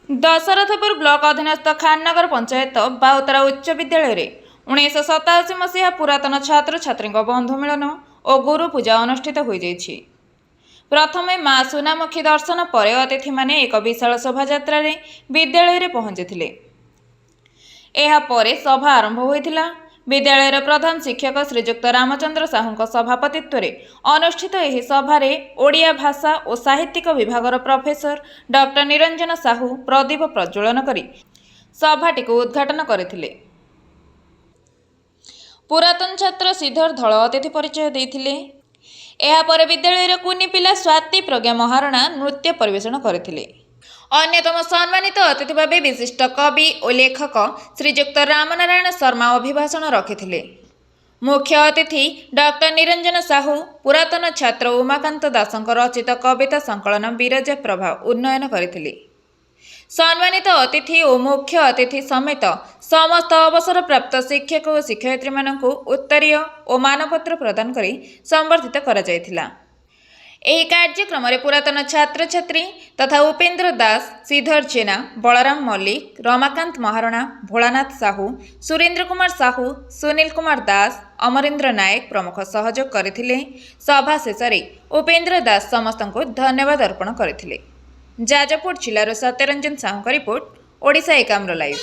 Dasharathpur block अधीनस्थ खाननगर पंचायत बाहुतरा उच्च विद्यालय 1987 मसीहा पुरातन छात्र छात्री बंधु मिलन और गुरु पूजा अनुष्ठित हो जाइछि। प्रथमे माँ सुनामुखी दर्शन पर अतिथि माने एक विशाल शोभायात्रा विद्यालय पहुंची। यह परे सभा आरंभ होइथिला। विद्यालयर प्रधान शिक्षक श्रीजुक्त रामचंद्र साहू सभापतित्व अनुष्ठित यह सभारे ओडिया भाषा और साहित्यिक विभागर प्रोफेसर डॉक्टर निरंजन साहू प्रदीप प्रज्वलन करी सभाटी को उद्घाटन करथिले। पुरातन छात्र श्रीधर धळ अतिथि परिचय देथिले। यह पर विद्यालयर कुनी पिला स्वाति प्रज्ञा महारणा नृत्य परिवेषण करथिले। अन्यतम सम्मानित अतिथि भाव विशिष्ट कवि और लेखक श्रीजुक्त रामनारायण शर्मा अभिभाषण रखिथिले। मुख्य अतिथि डॉक्टर निरंजन साहू पुरातन छात्र उमाकांत दासଙ୍କ रचित कविता संकलन विरजा प्रभा उन्नयन करथिले। सम्मानित अतिथि और मुख्य अतिथि समेत समस्त अवसर प्राप्त शिक्षक और शिक्षयित्री मानकु उत्तरीय और मानपत्र प्रदान करी संबर्धित करा जायथिला। ଏହି କାର୍ଯ୍ୟକ୍ରମରେ ପୁରାତନ ଛାତ୍ରଛାତ୍ରୀ ତଥା ଉପେନ୍ଦ୍ର ଦାସ, ଶ୍ରୀଧର ଜେନା, ବଳରାମ ମଲ୍ଲିକ, ରମାକାନ୍ତ ମହାରଣା, ଭୋଳାନାଥ ସାହୁ, ସୁରେନ୍ଦ୍ର କୁମାର ସାହୁ, ସୁନୀଲ କୁମାର ଦାସ, ଅମରେନ୍ଦ୍ର ନାୟକ ପ୍ରମୁଖ ସହଯୋଗ କରିଥିଲେ। ସଭା ଶେଷରେ ଉପେନ୍ଦ୍ର ଦାସ ସମସ୍ତଙ୍କୁ ଧନ୍ୟବାଦ ଅର୍ପଣ କରିଥିଲେ। ଯାଜପୁର ଜିଲ୍ଲାରୁ ସତ୍ୟରଞ୍ଜନ ସାହୁଙ୍କ ରିପୋର୍ଟ, ଓଡ଼ିଶା ଏକାମ୍ର ଲାଇଭ୍।